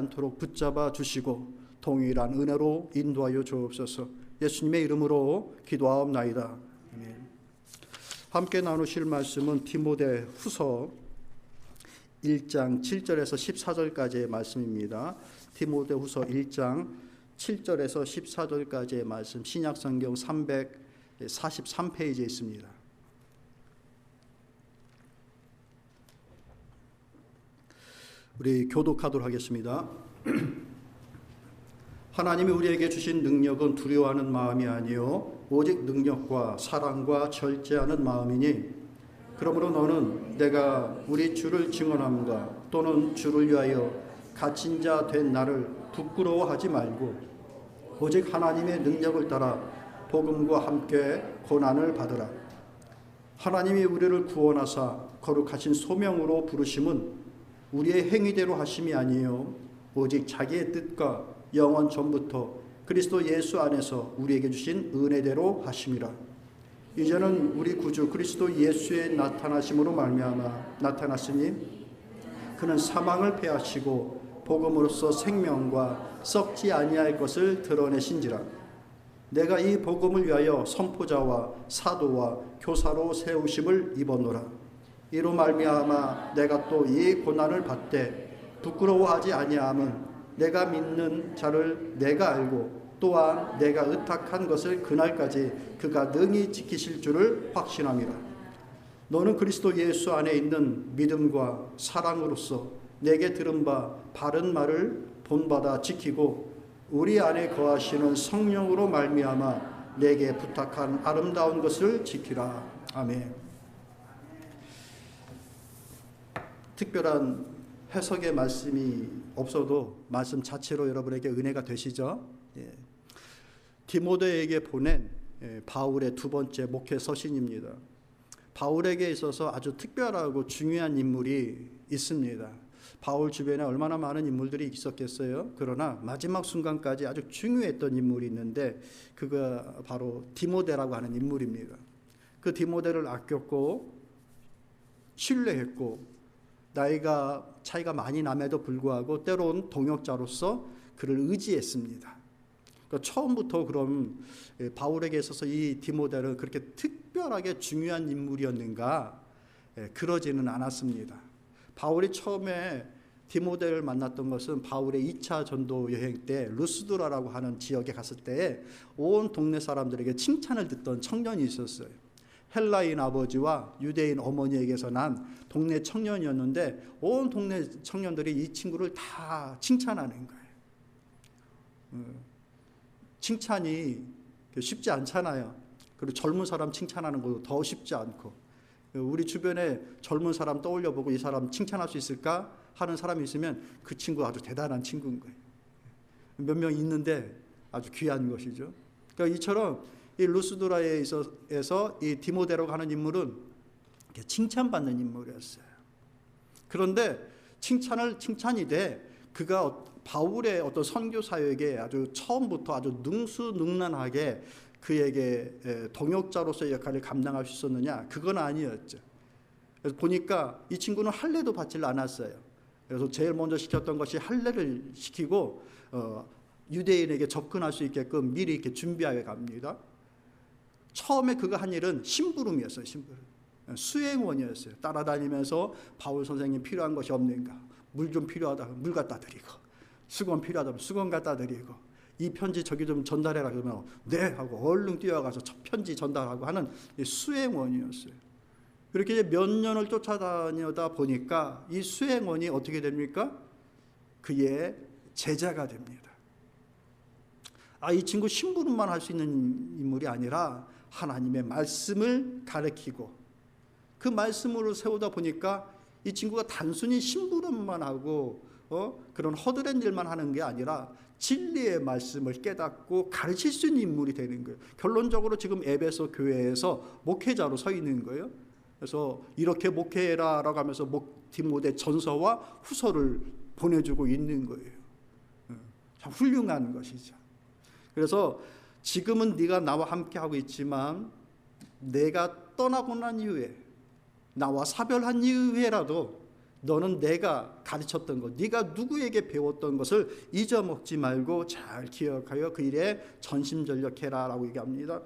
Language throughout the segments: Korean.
않도록 붙잡아 주시고 동일한 은혜로 인도하여 주옵소서. 예수님의 이름으로 기도하옵나이다. 아멘. 함께 나누실 말씀은 디모데 후서 1장 7절에서 14절까지의 말씀입니다. 디모데 후서 1장 7절에서 14절까지의 말씀, 신약성경 343페이지에 있습니다. 우리 교독하도록 하겠습니다. 하나님이 우리에게 주신 능력은 두려워하는 마음이 아니요 오직 능력과 사랑과 절제하는 마음이니, 그러므로 너는 내가 우리 주를 증언함과 또는 주를 위하여 갇힌 자 된 나를 부끄러워하지 말고 오직 하나님의 능력을 따라 복음과 함께 고난을 받으라. 하나님이 우리를 구원하사 거룩하신 소명으로 부르심은 우리의 행위대로 하심이 아니요 오직 자기의 뜻과 영원 전부터 그리스도 예수 안에서 우리에게 주신 은혜대로 하심이라. 이제는 우리 구주 그리스도 예수의 나타나심으로 말미암아 나타났으니 그는 사망을 패하시고 복음으로써 생명과 썩지 아니할 것을 드러내신지라. 내가 이 복음을 위하여 선포자와 사도와 교사로 세우심을 입었노라. 이로 말미암아 내가 또 이 고난을 받되 부끄러워하지 아니함은 내가 믿는 자를 내가 알고 또한 내가 의탁한 것을 그날까지 그가 능히 지키실 줄을 확신함이라. 너는 그리스도 예수 안에 있는 믿음과 사랑으로서 내게 들은 바 바른 말을 본받아 지키고 우리 안에 거하시는 성령으로 말미암아 내게 부탁한 아름다운 것을 지키라. 아멘. 특별한 해석의 말씀이 없어도 말씀 자체로 여러분에게 은혜가 되시죠? 예. 디모데에게 보낸 바울의 두 번째 목회 서신입니다. 바울에게 있어서 아주 특별하고 중요한 인물이 있습니다. 바울 주변에 얼마나 많은 인물들이 있었겠어요? 그러나 마지막 순간까지 아주 중요했던 인물이 있는데 그가 바로 디모데라고 하는 인물입니다. 그 디모데를 아꼈고 신뢰했고 나이가 차이가 많이 남에도 불구하고 때론 동역자로서 그를 의지했습니다. 그러니까 처음부터 그럼 바울에게 있어서 이 디모데는 그렇게 특별하게 중요한 인물이었는가? 그러지는 않았습니다. 바울이 처음에 디모데를 만났던 것은 바울의 2차 전도 여행 때 루스드라라고 하는 지역에 갔을 때에 온 동네 사람들에게 칭찬을 듣던 청년이 있었어요. 헬라인 아버지와 유대인 어머니에게서 난 동네 청년이었는데 온 동네 청년들이 이 친구를 다 칭찬하는 거예요. 칭찬이 쉽지 않잖아요. 그리고 젊은 사람 칭찬하는 것도 더 쉽지 않고, 우리 주변에 젊은 사람 떠올려보고 이 사람 칭찬할 수 있을까 하는 사람이 있으면 그 친구 아주 대단한 친구인 거예요. 몇 명 있는데 아주 귀한 것이죠. 그러니까 이처럼 이 루스드라에서 이 디모데라고 하는 인물은 칭찬받는 인물이었어요. 그런데 칭찬이 돼 그가 바울의 어떤 선교 사역에 아주 처음부터 아주 능수능란하게 그에게 동역자로서의 역할을 감당할 수 있었느냐? 그건 아니었죠. 그래서 보니까 이 친구는 할례도 받지 않았어요. 그래서 제일 먼저 시켰던 것이 할례를 시키고 유대인에게 접근할 수 있게끔 미리 이렇게 준비하게 갑니다. 처음에 그가 한 일은 심부름이었어요. 심부름. 수행원이었어요. 따라다니면서 바울 선생님 필요한 것이 없는가? 물 좀 필요하다. 물 갖다 드리고, 수건 필요하다면 수건 갖다 드리고, 이 편지 저기 좀 전달해라 그러면 네 하고 얼른 뛰어가서 첫 편지 전달하고 하는 수행원이었어요. 그렇게 이제 몇 년을 쫓아다니다 보니까 이 수행원이 어떻게 됩니까? 그의 제자가 됩니다. 이 친구 심부름만 할 수 있는 인물이 아니라 하나님의 말씀을 가르치고 그 말씀으로 세우다 보니까 이 친구가 단순히 심부름만 하고 그런 허드렛 일만 하는 게 아니라 진리의 말씀을 깨닫고 가르칠 수 있는 인물이 되는 거예요. 결론적으로 지금 에베소 교회에서 목회자로 서 있는 거예요. 그래서 이렇게 목회해라라고 하면서 디모데 전서와 후서를 보내주고 있는 거예요. 참 훌륭한 것이죠. 그래서 지금은 네가 나와 함께하고 있지만 내가 떠나고 난 이후에 나와 사별한 이후에라도 너는 내가 가르쳤던 것, 네가 누구에게 배웠던 것을 잊어먹지 말고 잘 기억하여 그 일에 전심전력해라 라고 얘기합니다.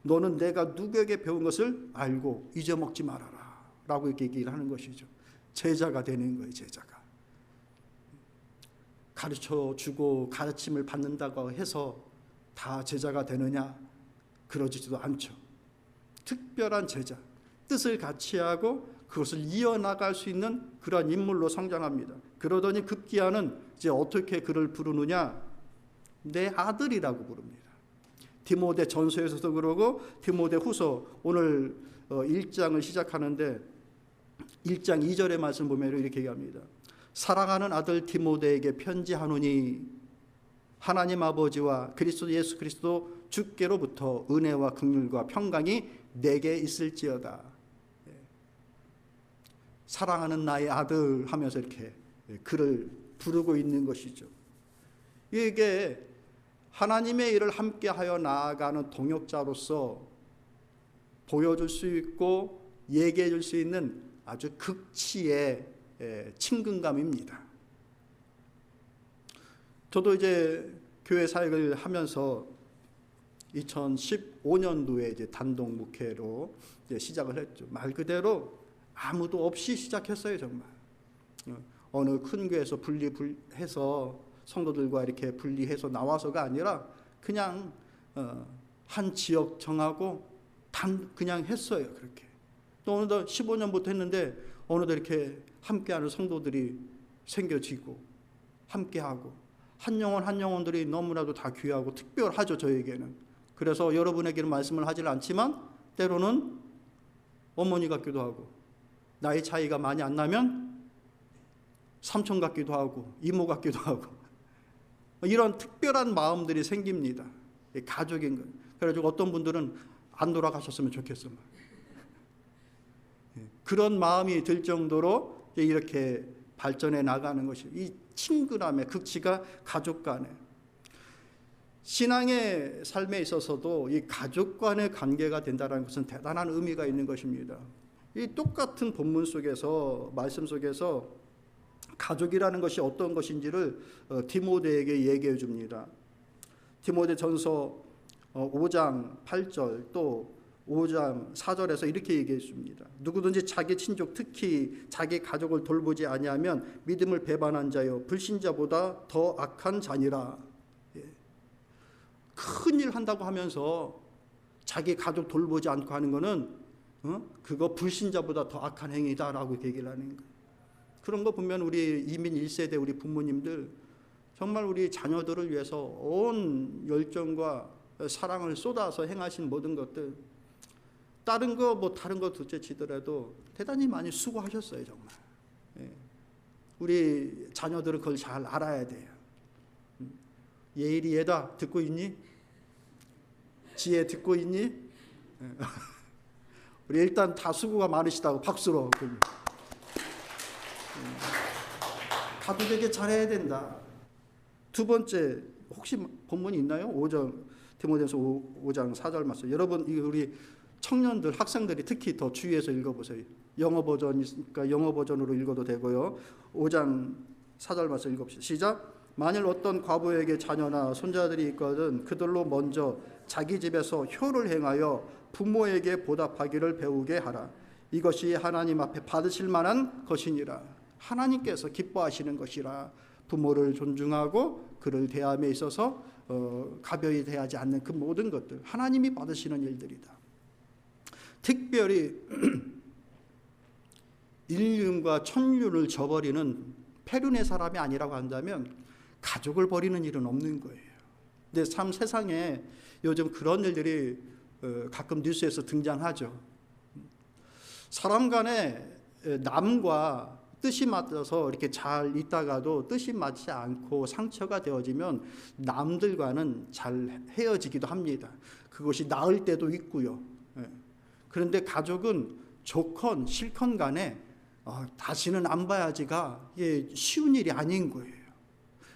너는 내가 누구에게 배운 것을 알고 잊어먹지 말아라 라고 이렇게 얘기를 하는 것이죠. 제자가 되는 거예요. 제자가 가르쳐주고 가르침을 받는다고 해서 다 제자가 되느냐? 그러지도 않죠. 특별한 제자, 뜻을 같이 하고 그것을 이어나갈 수 있는 그런 인물로 성장합니다. 그러더니 급기야는 이제 어떻게 그를 부르느냐? 내 아들이라고 부릅니다. 디모데 전서에서도 그러고 디모데 후서 오늘 1장을 시작하는데 1장 2절의 말씀 보면 이렇게 얘기합니다. 사랑하는 아들 디모데에게 편지하노니 하나님 아버지와 그리스도 예수 그리스도 주께로부터 은혜와 긍휼과 평강이 내게 있을지어다. 사랑하는 나의 아들 하면서 이렇게 그를 부르고 있는 것이죠. 이게 하나님의 일을 함께하여 나아가는 동역자로서 보여줄 수 있고 얘기해 줄 수 있는 아주 극치의 친근감입니다. 저도 이제 교회 사역을 하면서 2015년도에 이제 단독 목회로 이제 시작을 했죠. 말 그대로 아무도 없이 시작했어요. 정말 어느 큰 교회에서 분리해서 성도들과 이렇게 분리해서 나와서가 아니라 그냥 한 지역 정하고 그냥 했어요. 그렇게 또 어느덧 15년부터 했는데 어느덧 이렇게 함께하는 성도들이 생겨지고 함께하고 한 영혼 한 영혼들이 너무나도 다 귀하고 특별하죠. 저에게는. 그래서 여러분에게는 말씀을 하질 않지만 때로는 어머니 같기도 하고 나이 차이가 많이 안 나면 삼촌 같기도 하고 이모 같기도 하고 이런 특별한 마음들이 생깁니다. 가족인 것. 그래가지고 어떤 분들은 안 돌아가셨으면 좋겠어. 그런 마음이 들 정도로 이렇게 발전해 나가는 것이 이 친근함의 극치가 가족 간에 신앙의 삶에 있어서도 이 가족 간의 관계가 된다는 것은 대단한 의미가 있는 것입니다. 이 똑같은 본문 속에서 말씀 속에서 가족이라는 것이 어떤 것인지를 디모데에게 얘기해 줍니다. 디모데 전서 5장 8절 또 5장 4절에서 이렇게 얘기해 줍니다. 누구든지 자기 친족 특히 자기 가족을 돌보지 아니하면 믿음을 배반한 자여 불신자보다 더 악한 자니라. 큰일 한다고 하면서 자기 가족 돌보지 않고 하는 거는 그거 불신자보다 더 악한 행위다라고 얘기를 하는 거예요. 그런 거 보면 우리 이민 1세대 우리 부모님들 정말 우리 자녀들을 위해서 온 열정과 사랑을 쏟아서 행하신 모든 것들 다른 거 둘째 치더라도 대단히 많이 수고하셨어요. 정말. 우리 자녀들은 그걸 잘 알아야 돼요. 예일이 얘다 듣고 있니? 지혜 듣고 있니? 우리 일단 다 수고가 많으시다고 박수로 가족에게 잘해야 된다. 두 번째 혹시 본문이 있나요? 5장 디모데전서 5장 4절 말씀. 여러분 우리 청년들 학생들이 특히 더 주의해서 읽어보세요. 영어 버전이니까 영어 버전으로 읽어도 되고요. 5장 4절 말씀 읽읍시다. 시작. 만일 어떤 과부에게 자녀나 손자들이 있거든 그들로 먼저 자기 집에서 효를 행하여 부모에게 보답하기를 배우게 하라. 이것이 하나님 앞에 받으실 만한 것이니라. 하나님께서 기뻐하시는 것이라. 부모를 존중하고 그를 대함에 있어서 가벼이 대하지 않는 그 모든 것들 하나님이 받으시는 일들이다. 특별히 인륜과 천륜을 저버리는 페륜의 사람이 아니라고 한다면 가족을 버리는 일은 없는 거예요. 근데 참 세상에 요즘 그런 일들이 가끔 뉴스에서 등장하죠. 사람 간에 남과 뜻이 맞아서 이렇게 잘 있다가도 뜻이 맞지 않고 상처가 되어지면 남들과는 잘 헤어지기도 합니다. 그것이 나을 때도 있고요. 그런데 가족은 좋건 싫건 간에 다시는 안 봐야지가 쉬운 일이 아닌 거예요.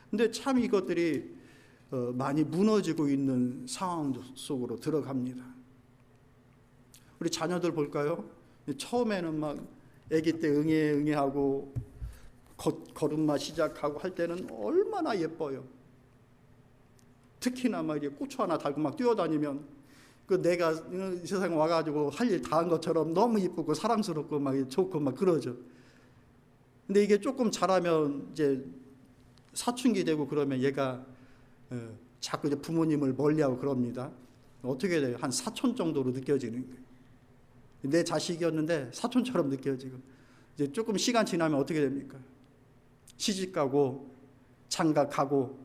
근데 참 이것들이 많이 무너지고 있는 상황 속으로 들어갑니다. 우리 자녀들 볼까요? 처음에는 막 아기 때 응애하고 걸음마 시작하고 할 때는 얼마나 예뻐요. 특히나 막 이렇게 고추 하나 달고 막 뛰어다니면 그 내가 이 세상에 와가지고 할 일 다 한 것처럼 너무 이쁘고 사랑스럽고 막 좋고 막 그러죠. 근데 이게 조금 자라면 이제 사춘기 되고 그러면 얘가 자꾸 이제 부모님을 멀리하고 그럽니다. 어떻게 돼요? 한 사촌 정도로 느껴지는 거예요. 내 자식이었는데 사촌처럼 느껴지고, 이제 조금 시간 지나면 어떻게 됩니까? 시집 가고 장가 가고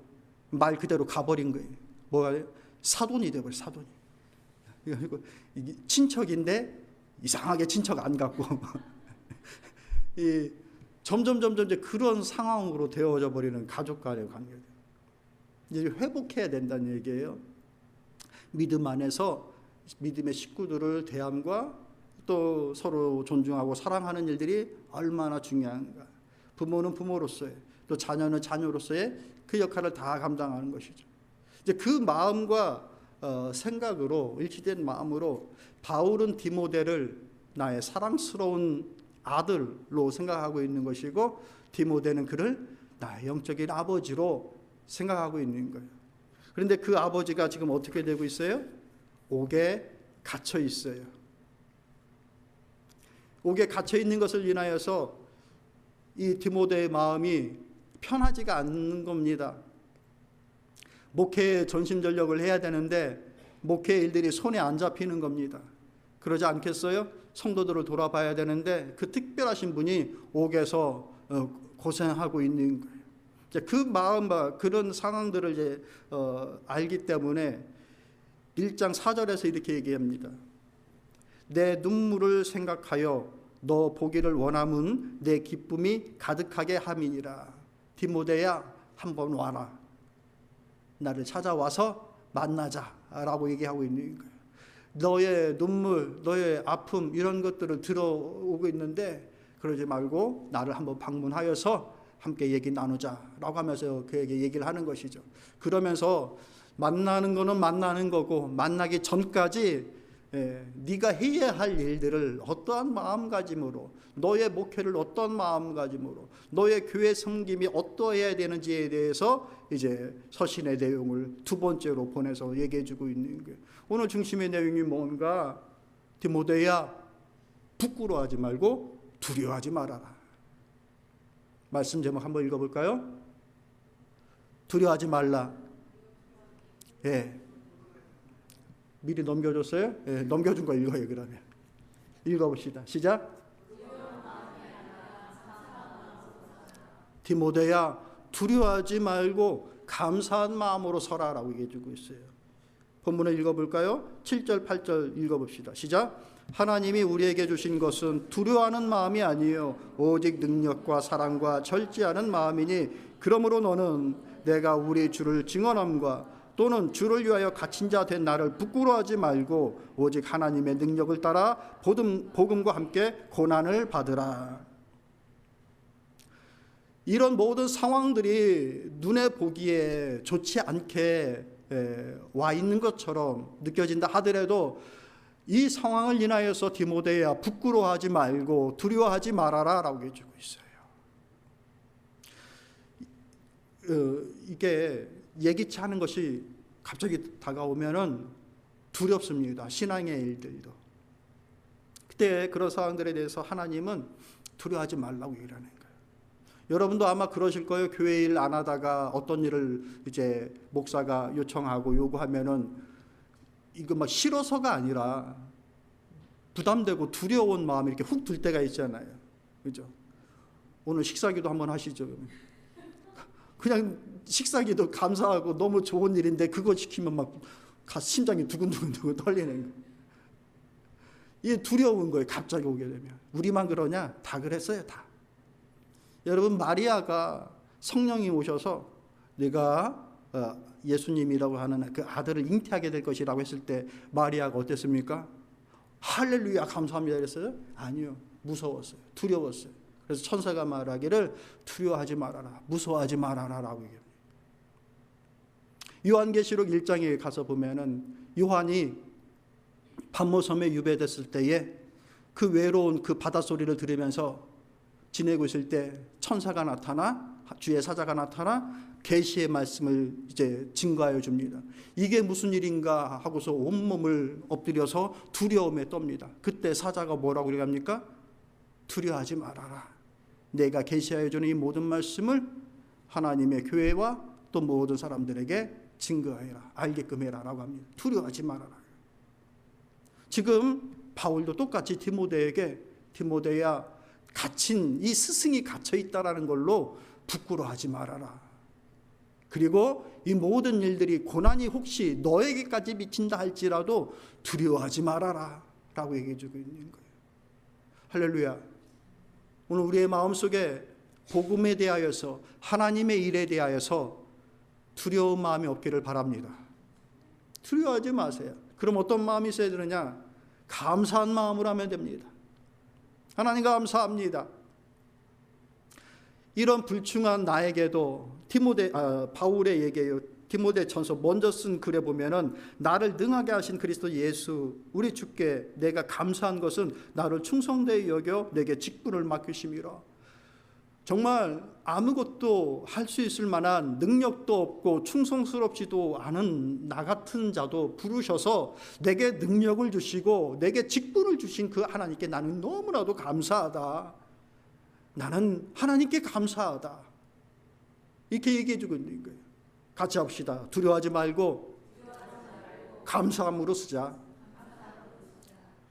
말 그대로 가버린 거예요. 뭐가 돼요? 사돈이 돼버려. 사돈이. 그리고 이게 친척인데 이상하게 친척 안 같고 이 점점 이제 그런 상황으로 되어져 버리는 가족 간의 관계. 이제 회복해야 된다는 얘기예요. 믿음 안에서 믿음의 식구들을 대함과 또 서로 존중하고 사랑하는 일들이 얼마나 중요한가. 부모는 부모로서의, 또 자녀는 자녀로서의 그 역할을 다 감당하는 것이죠. 이제 그 마음과 생각으로, 일치된 마음으로 바울은 디모데를 나의 사랑스러운 아들로 생각하고 있는 것이고, 디모데는 그를 나의 영적인 아버지로 생각하고 있는 거예요. 그런데 그 아버지가 지금 어떻게 되고 있어요? 옥에 갇혀 있어요. 옥에 갇혀 있는 것을 인하여서 이 디모데의 마음이 편하지가 않는 겁니다. 목회에 전심전력을 해야 되는데 목회 일들이 손에 안 잡히는 겁니다. 그러지 않겠어요? 성도들을 돌아봐야 되는데 그 특별하신 분이 옥에서 고생하고 있는 거예요. 그 마음과 그런 상황들을 이제 알기 때문에 1장 4절에서 이렇게 얘기합니다. 내 눈물을 생각하여 너 보기를 원함은 내 기쁨이 가득하게 함이니라. 디모데야, 한번 와라. 나를 찾아와서 만나자라고 얘기하고 있는 거예요. 너의 눈물, 너의 아픔 이런 것들을 들어오고 있는데 그러지 말고 나를 한번 방문하여서 함께 얘기 나누자라고 하면서 그에게 얘기를 하는 것이죠. 그러면서 만나는 거는 만나는 거고, 만나기 전까지 네가 해야 할 일들을 어떠한 마음가짐으로, 너의 목회를 어떤 마음가짐으로, 너의 교회 섬김이 어떠해야 되는지에 대해서 이제 서신의 내용을 두 번째로 보내서 얘기해주고 있는 거예요. 오늘 중심의 내용이 뭔가, 디모데야, 부끄러워하지 말고 두려워하지 말아라. 말씀 제목 한번 읽어볼까요? 두려워하지 말라. 예. 미리 넘겨줬어요? 예, 넘겨준 거 읽어요. 그러면 읽어봅시다. 시작. 디모데야, 두려워하지 말고 감사한 마음으로 서라라고 얘기해주고 있어요. 본문을 읽어볼까요? 7절 8절 읽어봅시다. 시작. 하나님이 우리에게 주신 것은 두려워하는 마음이 아니요 오직 능력과 사랑과 절제하는 마음이니, 그러므로 너는 내가 우리 주를 증언함과 또는 주를 위하여 갇힌 자 된 나를 부끄러워하지 말고 오직 하나님의 능력을 따라 복음과 함께 고난을 받으라. 이런 모든 상황들이 눈에 보기에 좋지 않게 와 있는 것처럼 느껴진다 하더라도 이 상황을 인하여서 디모데야, 부끄러워하지 말고 두려워하지 말아라 라고 해주고 있어요. 이게 예기치 않은 것이 갑자기 다가오면은 두렵습니다. 신앙의 일들도. 그때 그런 상황들에 대해서 하나님은 두려워하지 말라고 얘기하는 거예요. 여러분도 아마 그러실 거예요. 교회 일 안 하다가 어떤 일을 이제 목사가 요청하고 요구하면은 이거 막 싫어서가 아니라 부담되고 두려운 마음이 이렇게 훅 들 때가 있잖아요. 그죠? 오늘 식사기도 한번 하시죠. 그냥 식사기도 감사하고 너무 좋은 일인데 그거 시키면 막 심장이 두근두근 떨리는 거예요. 이게 두려운 거예요. 갑자기 오게 되면. 우리만 그러냐? 다 그랬어요. 다. 여러분, 마리아가 성령이 오셔서 네가 예수님이라고 하는 그 아들을 잉태하게 될 것이라고 했을 때 마리아가 어땠습니까? 할렐루야 감사합니다 그랬어요? 아니요. 무서웠어요. 두려웠어요. 그래서 천사가 말하기를 두려워하지 말아라, 무서워하지 말아라 라고 얘기합니다. 요한계시록 1장에 가서 보면은 요한이 pat모섬에 유배됐을 때에 그 외로운 그 바닷소리를 들으면서 지내고 있을 때 천사가 나타나, 주의 사자가 나타나 계시의 말씀을 이제 증거하여 줍니다. 이게 무슨 일인가 하고서 온몸을 엎드려서 두려움에 떱니다. 그때 사자가 뭐라고 얘기합니까? 두려워하지 말아라. 내가 계시하여 주는 이 모든 말씀을 하나님의 교회와 또 모든 사람들에게 증거하여라, 알게끔 해라라고 합니다. 두려워하지 말아라. 지금 바울도 똑같이 디모데에게, 디모데야 갇힌 이 스승이 갇혀 있다라는 걸로 부끄러워하지 말아라. 그리고 이 모든 일들이, 고난이 혹시 너에게까지 미친다 할지라도 두려워하지 말아라 라고 얘기해 주고 있는 거예요. 할렐루야. 오늘 우리의 마음속에 복음에 대하여서, 하나님의 일에 대하여서 두려운 마음이 없기를 바랍니다. 두려워하지 마세요. 그럼 어떤 마음이 있어야 되느냐? 감사한 마음으로 하면 됩니다. 하나님 감사합니다. 이런 불충한 나에게도 바울의 얘기예요. 디모데전서 먼저 쓴 글에 보면은 나를 능하게 하신 그리스도 예수 우리 주께 내가 감사한 것은 나를 충성되이 여겨 내게 직분을 맡기심이라. 정말 아무것도 할 수 있을 만한 능력도 없고 충성스럽지도 않은 나 같은 자도 부르셔서 내게 능력을 주시고 내게 직분을 주신 그 하나님께 나는 너무나도 감사하다. 나는 하나님께 감사하다. 이렇게 얘기해 주고 있는 거예요. 같이 합시다. 두려워하지 말고 감사함으로 쓰자.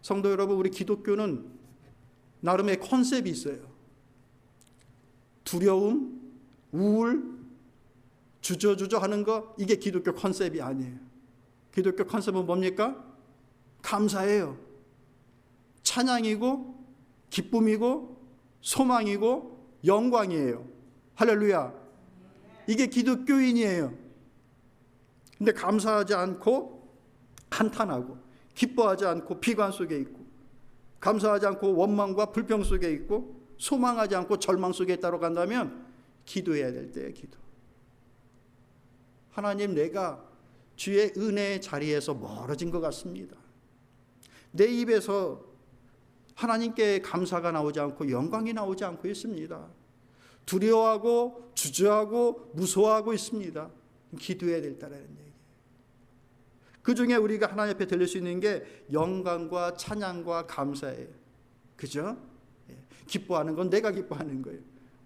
성도 여러분, 우리 기독교는 나름의 컨셉이 있어요. 두려움, 우울, 주저주저 하는 거, 이게 기독교 컨셉이 아니에요. 기독교 컨셉은 뭡니까? 감사예요. 찬양이고 기쁨이고 소망이고 영광이에요. 할렐루야. 이게 기독교인이에요. 근데 감사하지 않고 한탄하고, 기뻐하지 않고 비관 속에 있고, 감사하지 않고 원망과 불평 속에 있고, 소망하지 않고 절망 속에 있다고 간다면 기도해야 될 때예요. 기도. 하나님, 내가 주의 은혜의 자리에서 멀어진 것 같습니다. 내 입에서 하나님께 감사가 나오지 않고 영광이 나오지 않고 있습니다. 두려워하고 주저하고 무서워하고 있습니다. 기도해야 된다는 얘기예요. 그 중에 우리가 하나님 앞에 들릴 수 있는 게 영광과 찬양과 감사예요. 그죠? 기뻐하는 건 내가 기뻐하는 거예요.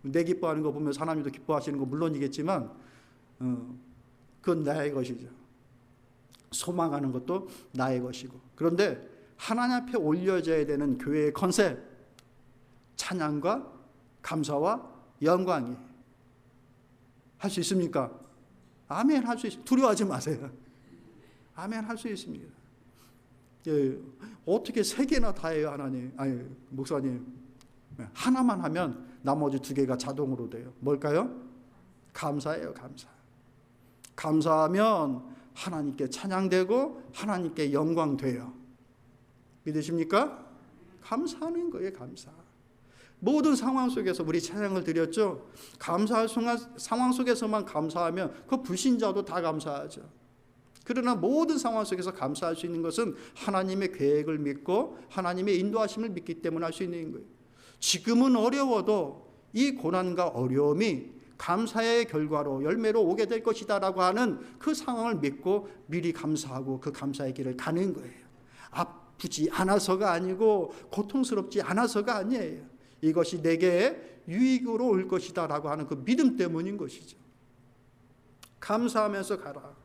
내 기뻐하는 거 보면 하나님도 기뻐하시는 거 물론이겠지만 그건 나의 것이죠. 소망하는 것도 나의 것이고. 그런데 하나님 앞에 올려져야 되는 교회의 컨셉, 찬양과 감사와 영광이. 할 수 있습니까? 아멘. 할 수 있습니다. 두려워하지 마세요. 아멘. 할 수 있습니다. 예, 어떻게 세 개나 다 해요, 하나님? 아니, 목사님. 하나만 하면 나머지 두 개가 자동으로 돼요. 뭘까요? 감사예요. 감사. 감사하면 하나님께 찬양되고 하나님께 영광돼요. 믿으십니까? 감사하는 거예요. 감사. 모든 상황 속에서 우리 찬양을 드렸죠. 감사할 상황 속에서만 감사하면 그 불신자도 다 감사하죠. 그러나 모든 상황 속에서 감사할 수 있는 것은 하나님의 계획을 믿고 하나님의 인도하심을 믿기 때문에 할 수 있는 거예요. 지금은 어려워도 이 고난과 어려움이 감사의 결과로 열매로 오게 될 것이다 라고 하는 그 상황을 믿고 미리 감사하고 그 감사의 길을 가는 거예요. 아프지 않아서가 아니고 고통스럽지 않아서가 아니에요. 이것이 내게 유익으로 올 것이다 라고 하는 그 믿음 때문인 것이죠. 감사하면서 가라.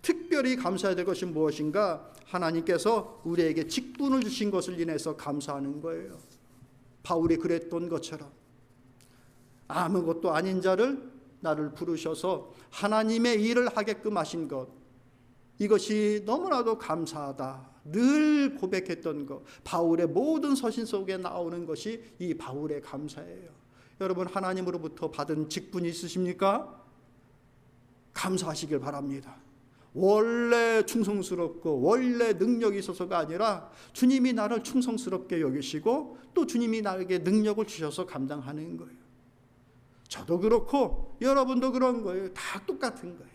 특별히 감사해야 될 것이 무엇인가? 하나님께서 우리에게 직분을 주신 것을 인해서 감사하는 거예요. 바울이 그랬던 것처럼 아무것도 아닌 자를 나를 부르셔서 하나님의 일을 하게끔 하신 것, 이것이 너무나도 감사하다. 늘 고백했던 것, 바울의 모든 서신 속에 나오는 것이 이 바울의 감사예요. 여러분, 하나님으로부터 받은 직분이 있으십니까? 감사하시길 바랍니다. 원래 충성스럽고 원래 능력이 있어서가 아니라 주님이 나를 충성스럽게 여기시고 또 주님이 나에게 능력을 주셔서 감당하는 거예요. 저도 그렇고 여러분도 그런 거예요. 다 똑같은 거예요.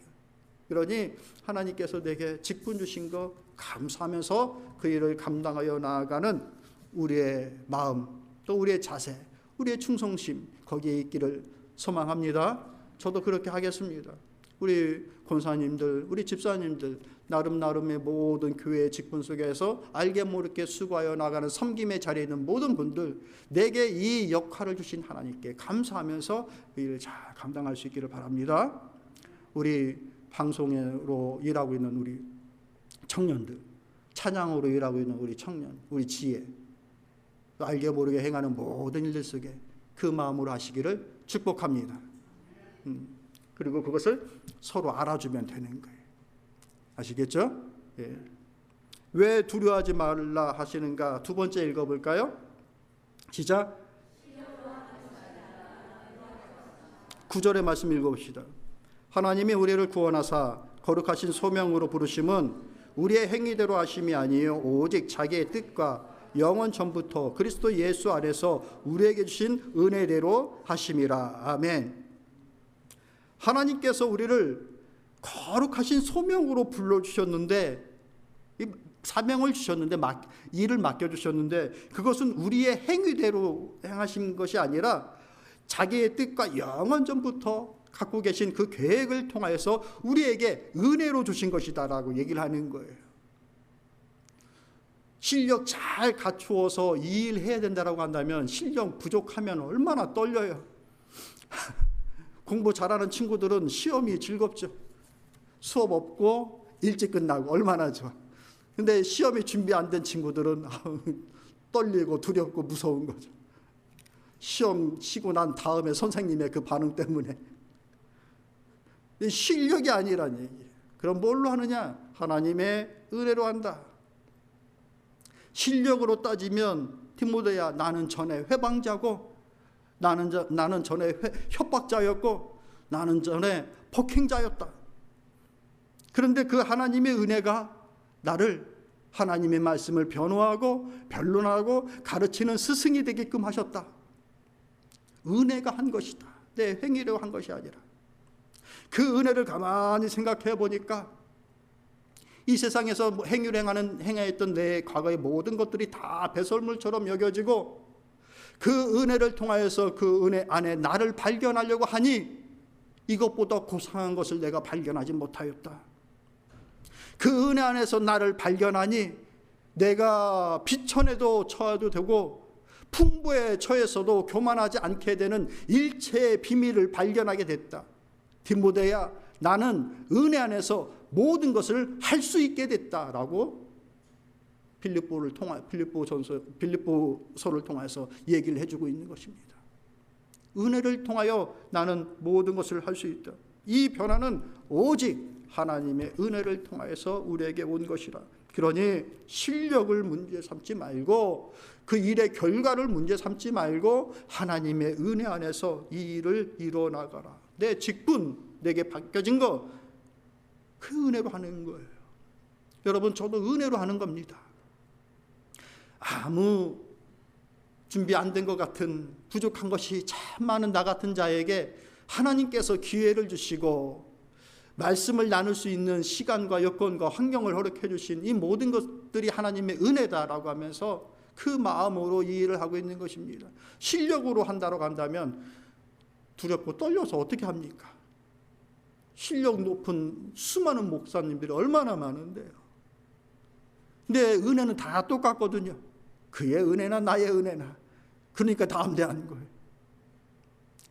그러니 하나님께서 내게 직분 주신 거 감사하면서 그 일을 감당하여 나아가는 우리의 마음, 또 우리의 자세, 우리의 충성심 거기에 있기를 소망합니다. 저도 그렇게 하겠습니다. 우리 권사님들, 우리 집사님들, 나름의 모든 교회의 직분 속에서 알게 모르게 수고하여 나가는 섬김의 자리에 있는 모든 분들, 내게 이 역할을 주신 하나님께 감사하면서 이 일을 잘 감당할 수 있기를 바랍니다. 우리 방송으로 일하고 있는 우리 청년들, 찬양으로 일하고 있는 우리 청년, 우리 지혜, 알게 모르게 행하는 모든 일들 속에 그 마음으로 하시기를 축복합니다. 그리고 그것을 서로 알아주면 되는 거예요. 아시겠죠? 예. 왜 두려워하지 말라 하시는가? 두 번째 읽어볼까요? 시작. 9절의 말씀 읽어봅시다. 하나님이 우리를 구원하사 거룩하신 소명으로 부르심은 우리의 행위대로 하심이 아니요 오직 자기의 뜻과 영원 전부터 그리스도 예수 안에서 우리에게 주신 은혜대로 하심이라. 아멘. 하나님께서 우리를 거룩하신 소명으로 불러주셨는데, 사명을 주셨는데, 일을 맡겨주셨는데, 그것은 우리의 행위대로 행하신 것이 아니라 자기의 뜻과 영원 전부터 갖고 계신 그 계획을 통하여서 우리에게 은혜로 주신 것이다라고 얘기를 하는 거예요. 실력 잘 갖추어서 이 일 해야 된다라고 한다면 실력 부족하면 얼마나 떨려요. 공부 잘하는 친구들은 시험이 즐겁죠. 수업 없고 일찍 끝나고 얼마나 좋아. 근데 시험이 준비 안 된 친구들은 떨리고 두렵고 무서운 거죠. 시험 치고 난 다음에 선생님의 그 반응 때문에. 실력이 아니란 얘기예요. 그럼 뭘로 하느냐? 하나님의 은혜로 한다. 실력으로 따지면 디모데야, 나는 전에 회방자고, 나는 전에 협박자였고, 나는 전에 폭행자였다. 그런데 그 하나님의 은혜가 나를 하나님의 말씀을 변호하고 변론하고 가르치는 스승이 되게끔 하셨다. 은혜가 한 것이다. 내 행위로 한 것이 아니라. 그 은혜를 가만히 생각해 보니까 이 세상에서 행위를 행했던 내 과거의 모든 것들이 다 배설물처럼 여겨지고, 그 은혜를 통하여서 그 은혜 안에 나를 발견하려고 하니 이것보다 고상한 것을 내가 발견하지 못하였다. 그 은혜 안에서 나를 발견하니 내가 비천에도 처해도 되고 풍부에 처해서도 교만하지 않게 되는 일체의 비밀을 발견하게 됐다. 디모데야, 나는 은혜 안에서 모든 것을 할 수 있게 됐다라고 빌립보서를 통해서 얘기를 해주고 있는 것입니다. 은혜를 통하여 나는 모든 것을 할 수 있다. 이 변화는 오직 하나님의 은혜를 통하여서 우리에게 온 것이라. 그러니 실력을 문제 삼지 말고, 그 일의 결과를 문제 삼지 말고 하나님의 은혜 안에서 이 일을 이뤄나가라. 내 직분, 내게 맡겨진 거, 그 은혜로 하는 거예요. 여러분, 저도 은혜로 하는 겁니다. 아무 준비 안 된 것 같은, 부족한 것이 참 많은 나 같은 자에게 하나님께서 기회를 주시고 말씀을 나눌 수 있는 시간과 여건과 환경을 허락해 주신 이 모든 것들이 하나님의 은혜다라고 하면서 그 마음으로 이 일을 하고 있는 것입니다. 실력으로 한다고 한다면 두렵고 떨려서 어떻게 합니까? 실력 높은 수많은 목사님들이 얼마나 많은데요. 근데 은혜는 다 똑같거든요. 그의 은혜나 나의 은혜나. 그러니까 다 함대하는 거예요.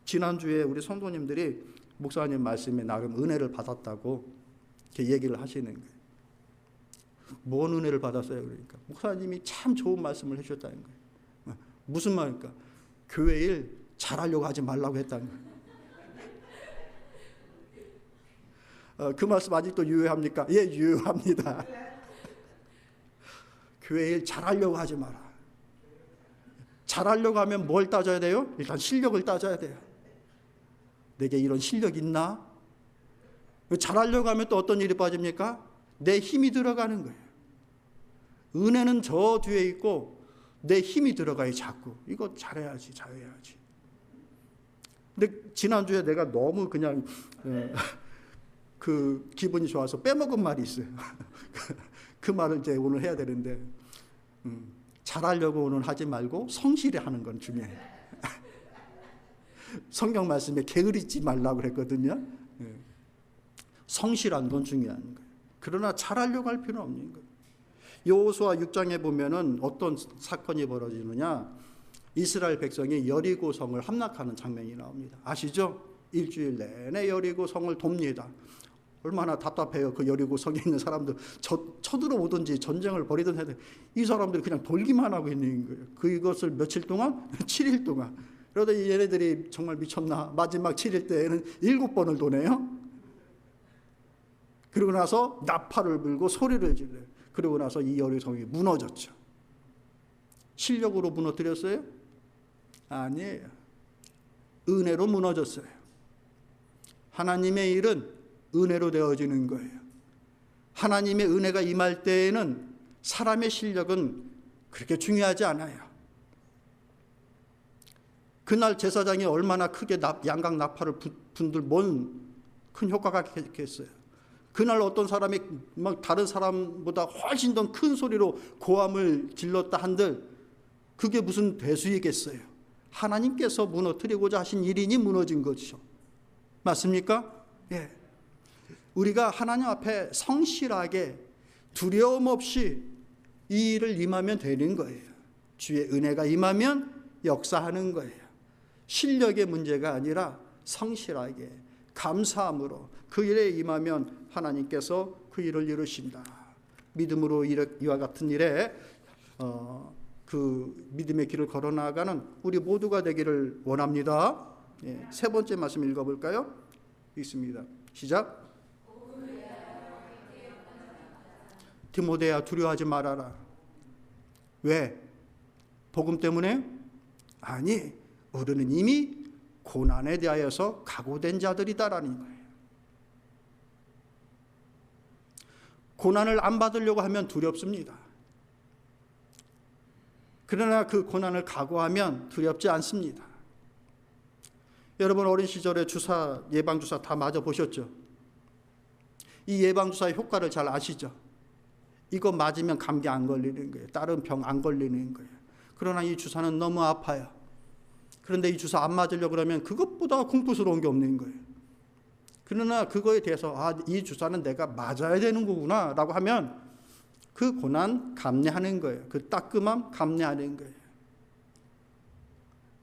지난주에 우리 성도님들이 목사님 말씀에 나름 은혜를 받았다고 이렇게 얘기를 하시는 거예요. 뭔 은혜를 받았어요? 그러니까 목사님이 참 좋은 말씀을 해주셨다는 거예요. 무슨 말입니까? 교회 일 잘하려고 하지 말라고 했다는 거예요. 그 말씀 아직도 유효합니까? 예, 유효합니다. 교회 일 잘하려고 하지 마라. 잘하려고 하면 뭘 따져야 돼요? 일단 실력을 따져야 돼요. 내게 이런 실력 있나? 잘하려고 하면 또 어떤 일이 빠집니까? 내 힘이 들어가는 거예요. 은혜는 저 뒤에 있고 내 힘이 들어가요. 자꾸 이거 잘해야지. 근데 지난주에 내가 너무 그냥 그 기분이 좋아서 빼먹은 말이 있어요. 그 말을 이제 오늘 해야 되는데, 잘하려고는 하지 말고 성실히 하는 건 중요해요. 성경 말씀에 게으르지 말라고 그랬거든요. 성실한 건 중요한 거예요. 그러나 잘하려고 할 필요는 없는 거예요. 여호수아 6장에 보면은 어떤 사건이 벌어지느냐, 이스라엘 백성이 여리고 성을 함락하는 장면이 나옵니다. 아시죠? 일주일 내내 여리고 성을 돕니다. 얼마나 답답해요. 그 여리고 성에 있는 사람들 쳐들어오든지 전쟁을 벌이든 해도 이 사람들이 그냥 돌기만 하고 있는 거예요. 그것을 며칠 동안? 7일 동안. 그러다 얘네들이 정말 미쳤나, 마지막 7일 때에는 7번을 도네요. 그러고 나서 나팔을 불고 소리를 질러요. 그러고 나서 이 여리고 성이 무너졌죠. 실력으로 무너뜨렸어요? 아니에요. 은혜로 무너졌어요. 하나님의 일은 은혜로 되어지는 거예요. 하나님의 은혜가 임할 때에는 사람의 실력은 그렇게 중요하지 않아요. 그날 제사장이 얼마나 크게 양각 나팔을 분들 뭔 큰 효과가 있겠어요. 그날 어떤 사람이 막 다른 사람보다 훨씬 더 큰 소리로 고함을 질렀다 한들 그게 무슨 대수이겠어요. 하나님께서 무너뜨리고자 하신 일이니 무너진 것이죠. 맞습니까? 예. 우리가 하나님 앞에 성실하게 두려움 없이 이 일을 임하면 되는 거예요. 주의 은혜가 임하면 역사하는 거예요. 실력의 문제가 아니라 성실하게 감사함으로 그 일에 임하면 하나님께서 그 일을 이루신다. 믿음으로 이와 같은 일에 그 믿음의 길을 걸어나가는 우리 모두가 되기를 원합니다. 예, 세 번째 말씀 읽어볼까요? 읽습니다. 시작. 디모데야, 두려워하지 말아라. 왜? 복음 때문에? 아니, 우리는 이미 고난에 대하여서 각오된 자들이다라는 거예요. 고난을 안 받으려고 하면 두렵습니다. 그러나 그 고난을 각오하면 두렵지 않습니다. 여러분 어린 시절에 주사, 예방주사 다 맞아보셨죠? 이 예방주사의 효과를 잘 아시죠? 이거 맞으면 감기 안 걸리는 거예요. 다른 병 안 걸리는 거예요. 그러나 이 주사는 너무 아파요. 그런데 이 주사 안 맞으려고 그러면 그것보다 공포스러운 게 없는 거예요. 그러나 그거에 대해서 이 주사는 내가 맞아야 되는 거구나 라고 하면 그 고난 감내하는 거예요. 그 따끔함 감내하는 거예요.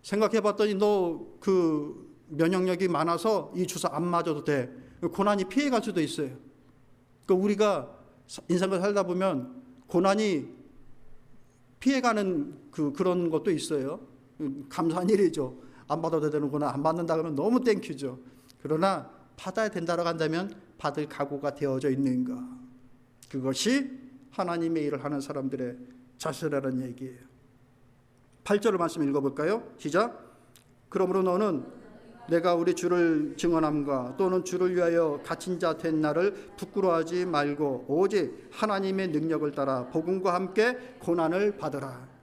생각해 봤더니 너 그 면역력이 많아서 이 주사 안 맞아도 돼. 고난이 피해갈 수도 있어요. 그러니까 우리가 인생을 살다 보면 고난이 피해가는 그런 것도 있어요. 감사한 일이죠. 안 받아도 되는 고난 안 받는다 그러면 너무 땡큐죠. 그러나 받아야 된다고 한다면 받을 각오가 되어져 있는 것. 그것이 하나님의 일을 하는 사람들의 자세라는 얘기예요. 8절 말씀 읽어볼까요? 시작. 그러므로 너는 내가 우리 주를 증언함과 또는 주를 위하여 갇힌 자 된 나를 부끄러워하지 말고 오직 하나님의 능력을 따라 복음과 함께 고난을 받으라.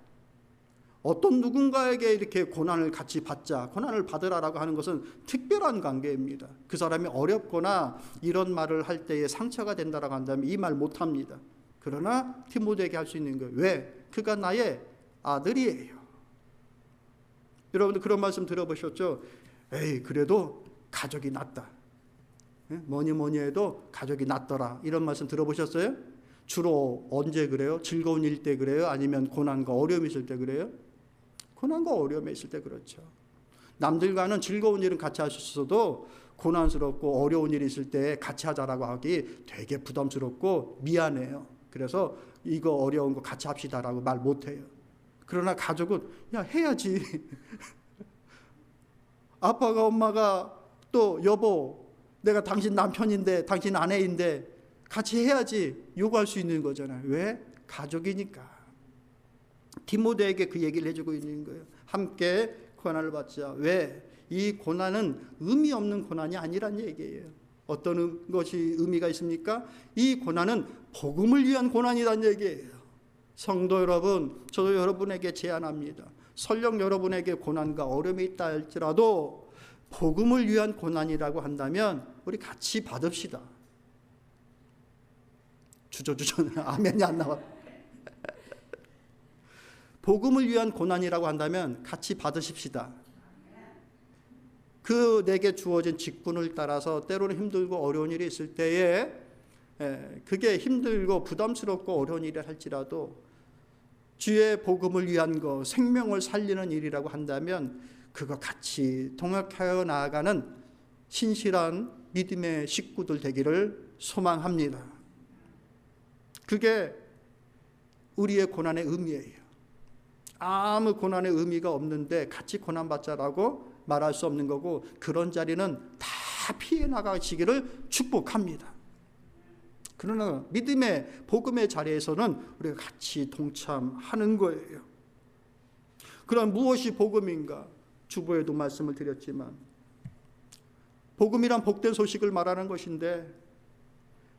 어떤 누군가에게 이렇게 고난을 같이 받자, 고난을 받으라라고 하는 것은 특별한 관계입니다. 그 사람이 어렵거나 이런 말을 할 때에 상처가 된다라고 한다면 이 말 못합니다. 그러나 디모데에게 할 수 있는 거예요. 왜? 그가 나의 아들이에요. 여러분들 그런 말씀 들어보셨죠? 에이, 그래도 가족이 낫다. 뭐니 해도 가족이 낫더라. 이런 말씀 들어보셨어요? 주로 언제 그래요? 즐거운 일 때 그래요? 아니면 고난과 어려움이 있을 때 그래요? 고난과 어려움이 있을 때 그렇죠. 남들과는 즐거운 일은 같이 할 수 있어도 고난스럽고 어려운 일이 있을 때 같이 하자라고 하기 되게 부담스럽고 미안해요. 그래서 이거 어려운 거 같이 합시다라고 말 못해요. 그러나 가족은 야 해야지. 아빠가 엄마가 또 여보 내가 당신 남편인데 당신 아내인데 같이 해야지 요구할 수 있는 거잖아요. 왜? 가족이니까. 디모데에게 그 얘기를 해주고 있는 거예요. 함께 고난을 받자. 왜? 이 고난은 의미 없는 고난이 아니란 얘기예요. 어떤 것이 의미가 있습니까? 이 고난은 복음을 위한 고난이란 얘기예요. 성도 여러분, 저도 여러분에게 제안합니다. 설령 여러분에게 고난과 어려움이 있다 할지라도 복음을 위한 고난이라고 한다면 우리 같이 받읍시다. 주저주저는 아멘이 안 나와. 복음을 위한 고난이라고 한다면 같이 받으십시다. 그 내게 주어진 직분을 따라서 때로는 힘들고 어려운 일이 있을 때에 그게 힘들고 부담스럽고 어려운 일을 할지라도 주의 복음을 위한 것, 생명을 살리는 일이라고 한다면 그거 같이 동역하여 나아가는 신실한 믿음의 식구들 되기를 소망합니다. 그게 우리의 고난의 의미예요. 아무 고난의 의미가 없는데 같이 고난받자라고 말할 수 없는 거고, 그런 자리는 다 피해 나가시기를 축복합니다. 그러나 믿음의 복음의 자리에서는 우리가 같이 동참하는 거예요. 그럼 무엇이 복음인가? 주보에도 말씀을 드렸지만 복음이란 복된 소식을 말하는 것인데,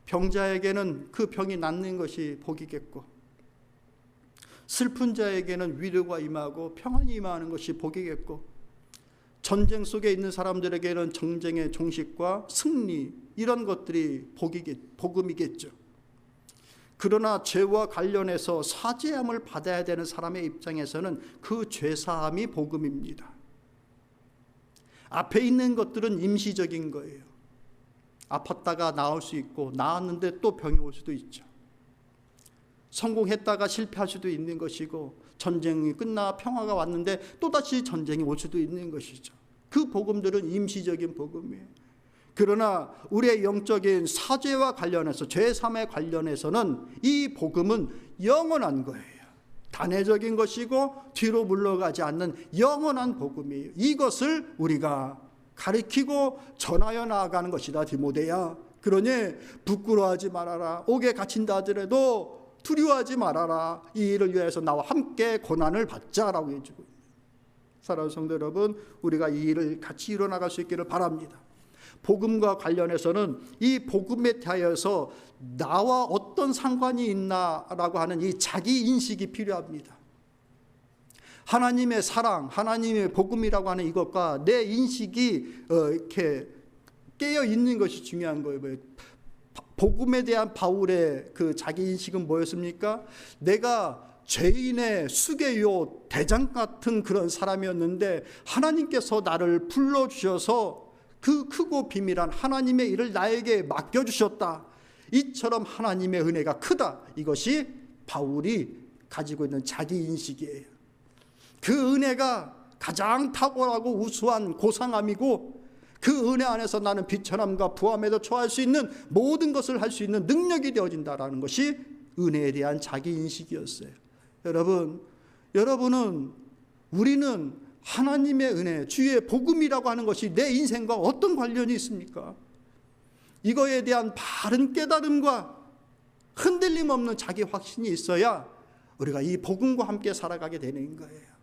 병자에게는 그 병이 낫는 것이 복이겠고, 슬픈 자에게는 위로가 임하고 평안이 임하는 것이 복이겠고, 전쟁 속에 있는 사람들에게는 전쟁의 종식과 승리, 이런 것들이 복음이겠죠. 그러나 죄와 관련해서 사죄함을 받아야 되는 사람의 입장에서는 그 죄사함이 복음입니다. 앞에 있는 것들은 임시적인 거예요. 아팠다가 나을 수 있고, 나았는데 또 병이 올 수도 있죠. 성공했다가 실패할 수도 있는 것이고, 전쟁이 끝나 평화가 왔는데 또다시 전쟁이 올 수도 있는 것이죠. 그 복음들은 임시적인 복음이에요. 그러나 우리의 영적인 사죄와 관련해서, 죄사함에 관련해서는 이 복음은 영원한 거예요. 단회적인 것이고 뒤로 물러가지 않는 영원한 복음이에요. 이것을 우리가 가르치고 전하여 나아가는 것이다, 디모데야. 그러니 부끄러워하지 말아라. 옥에 갇힌다 하더라도 두려워하지 말아라. 이 일을 위해서 나와 함께 고난을 받자라고 해주고, 사랑하는 성도 여러분, 우리가 이 일을 같이 이뤄나갈 수 있기를 바랍니다. 복음과 관련해서는 이 복음에 대하여서 나와 어떤 상관이 있나라고 하는 이 자기 인식이 필요합니다. 하나님의 사랑, 하나님의 복음이라고 하는 이것과 내 인식이 이렇게 깨어 있는 것이 중요한 거예요. 복음에 대한 바울의 그 자기 인식은 뭐였습니까? 내가 죄인의 수개요 대장 같은 그런 사람이었는데 하나님께서 나를 불러주셔서 그 크고 비밀한 하나님의 일을 나에게 맡겨주셨다. 이처럼 하나님의 은혜가 크다. 이것이 바울이 가지고 있는 자기 인식이에요. 그 은혜가 가장 탁월하고 우수한 고상함이고, 그 은혜 안에서 나는 비천함과 부함에도 처할 수 있는 모든 것을 할 수 있는 능력이 되어진다라는 것이 은혜에 대한 자기 인식이었어요. 우리는 하나님의 은혜, 주의 복음이라고 하는 것이 내 인생과 어떤 관련이 있습니까? 이거에 대한 바른 깨달음과 흔들림 없는 자기 확신이 있어야 우리가 이 복음과 함께 살아가게 되는 거예요.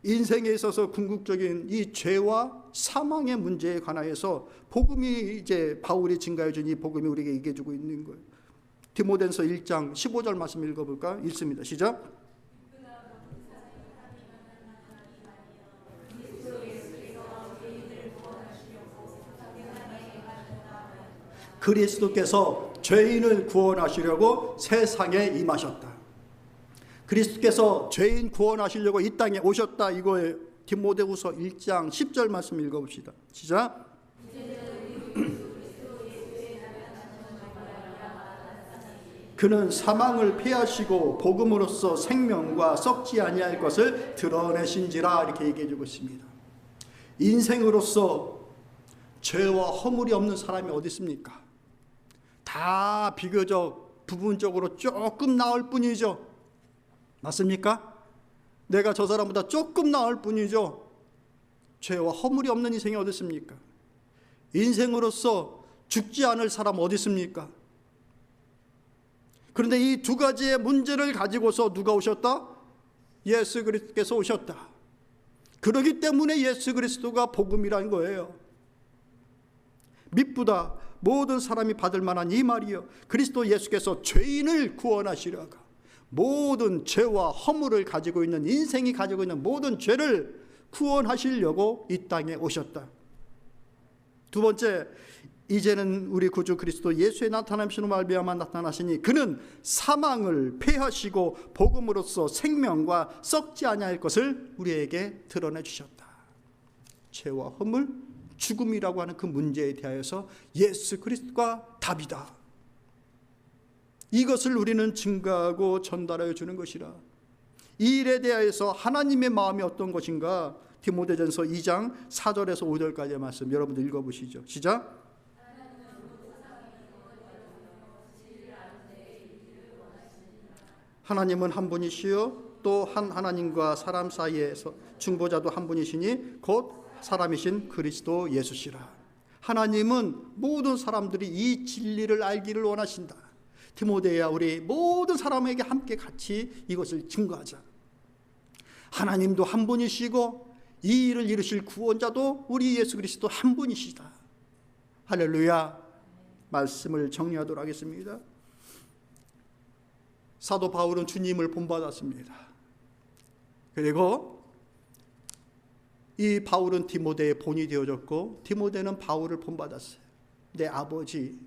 인생에 있어서 궁극적인 이 죄와 사망의 문제에 관하여서 복음이, 이제 바울이 증가해 준 이 복음이 우리에게 얘기해 주고 있는 거예요. 디모데전서 1장 15절 말씀 읽어볼까? 읽습니다. 시작. 그리스도께서 죄인을 구원하시려고 세상에 임하셨다. 그리스도께서 죄인 구원하시려고 이 땅에 오셨다. 이거에 디모데후서 1장 10절 말씀 읽어봅시다. 시작. 그는 사망을 피하시고 복음으로써 생명과 썩지 아니할 것을 드러내신지라, 이렇게 얘기해 주고 있습니다. 인생으로서 죄와 허물이 없는 사람이 어디 있습니까? 다 비교적 부분적으로 조금 나을 뿐이죠. 맞습니까? 내가 저 사람보다 조금 나을 뿐이죠. 죄와 허물이 없는 인생이 어디 있습니까? 인생으로서 죽지 않을 사람 어디 있습니까? 그런데 이 두 가지의 문제를 가지고서 누가 오셨다? 예수 그리스도께서 오셨다. 그렇기 때문에 예수 그리스도가 복음이란 거예요. 미쁘다 모든 사람이 받을 만한 이 말이요, 그리스도 예수께서 죄인을 구원하시려고, 모든 죄와 허물을 가지고 있는 인생이 가지고 있는 모든 죄를 구원하시려고 이 땅에 오셨다. 두 번째, 이제는 우리 구주 그리스도 예수의 나타남으로 말미암아 나타나시니 그는 사망을 패하시고 복음으로써 생명과 썩지 아니할 것을 우리에게 드러내 주셨다. 죄와 허물, 죽음이라고 하는 그 문제에 대하여서 예수 그리스도가 답이다. 이것을 우리는 증거하고 전달하여 주는 것이라. 이 일에 대하여서 하나님의 마음이 어떤 것인가? 디모데전서 2장 4절에서 5절까지의 말씀 여러분들 읽어보시죠. 시작. 하나님은 한 분이시요 또 한 하나님과 사람 사이에서 중보자도 한 분이시니 곧 사람이신 그리스도 예수시라. 하나님은 모든 사람들이 이 진리를 알기를 원하신다. 디모데야, 우리 모든 사람에게 함께 같이 이것을 증거하자. 하나님도 한 분이시고 이 일을 이루실 구원자도 우리 예수 그리스도 한 분이시다. 할렐루야. 말씀을 정리하도록 하겠습니다. 사도 바울은 주님을 본받았습니다. 그리고 이 바울은 디모데의 본이 되어졌고 디모데는 바울을 본받았어요. 내 아버지,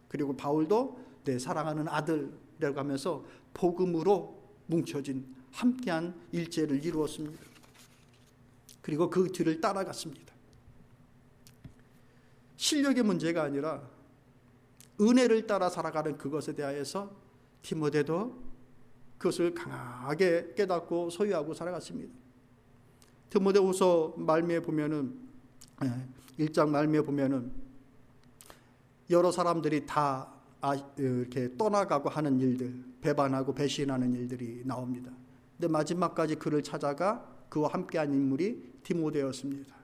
그리고 바울도 내 사랑하는 아들이라고 하면서 복음으로 뭉쳐진 함께한 일제를 이루었습니다. 그리고 그 뒤를 따라갔습니다. 실력의 문제가 아니라 은혜를 따라 살아가는 그것에 대하여서 디모데도 그것을 강하게 깨닫고 소유하고 살아갔습니다. 디모데후서 말미에 보면은 1장 말미에 보면은 여러 사람들이 다 이렇게 떠나가고 하는 일들, 배반하고 배신하는 일들이 나옵니다. 근데 마지막까지 그를 찾아가 그와 함께한 인물이 디모데였습니다.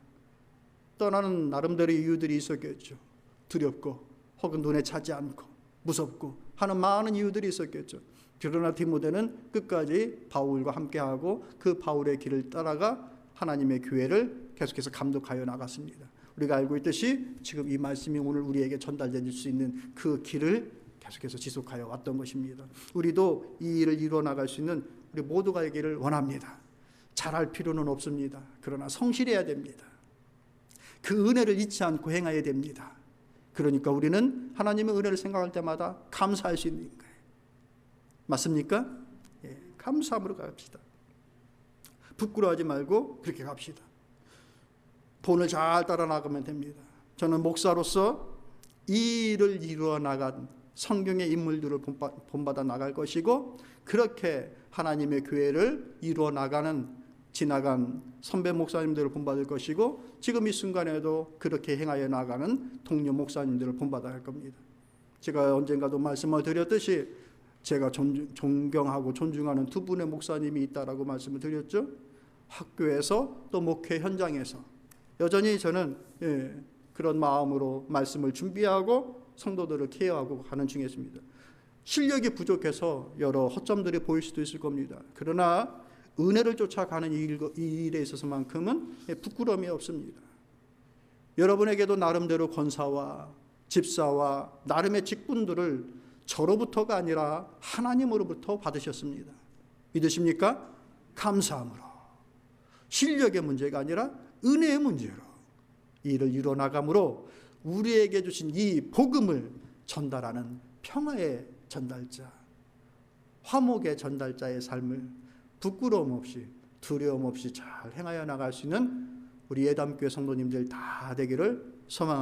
떠나는 나름대로 이유들이 있었겠죠. 두렵고 혹은 눈에 차지 않고 무섭고 하는 많은 이유들이 있었겠죠. 그러나 디모데는 끝까지 바울과 함께하고 그 바울의 길을 따라가 하나님의 교회를 계속해서 감독하여 나갔습니다. 우리가 알고 있듯이 지금 이 말씀이 오늘 우리에게 전달될 수 있는 그 길을 계속해서 지속하여 왔던 것입니다. 우리도 이 일을 이루어 나갈 수 있는 우리 모두가 되기를 원합니다. 잘할 필요는 없습니다. 그러나 성실해야 됩니다. 그 은혜를 잊지 않고 행해야 됩니다. 그러니까 우리는 하나님의 은혜를 생각할 때마다 감사할 수 있는 거예요. 맞습니까? 예, 감사함으로 갑시다. 부끄러워하지 말고 그렇게 갑시다. 본을 잘 따라 나가면 됩니다. 저는 목사로서 이 일을 이루어 나간 성경의 인물들을 본받아 나갈 것이고 그렇게 하나님의 교회를 이루어 나가는 지나간 선배 목사님들을 본받을 것이고 지금 이 순간에도 그렇게 행하여 나가는 동료 목사님들을 본받아야 할 겁니다. 제가 언젠가도 말씀을 드렸듯이 제가 존경하고 존중하는 두 분의 목사님이 있다라고 말씀을 드렸죠. 학교에서 또 목회 현장에서 여전히 저는 그런 마음으로 말씀을 준비하고 성도들을 케어하고 가는 중에 있습니다. 실력이 부족해서 여러 허점들이 보일 수도 있을 겁니다. 그러나 은혜를 쫓아가는 이 일에 있어서만큼은 부끄러움이 없습니다. 여러분에게도 나름대로 권사와 집사와 나름의 직분들을 저로부터가 아니라 하나님으로부터 받으셨습니다. 믿으십니까? 감사함으로. 실력의 문제가 아니라 은혜의 문제로 이 일을 이루어나감으로 우리에게 주신 이 복음을 전달하는 평화의 전달자, 화목의 전달자의 삶을 부끄러움 없이 두려움 없이 잘 행하여 나갈 수 있는 우리 예담교회 성도님들 다 되기를 소망합니다.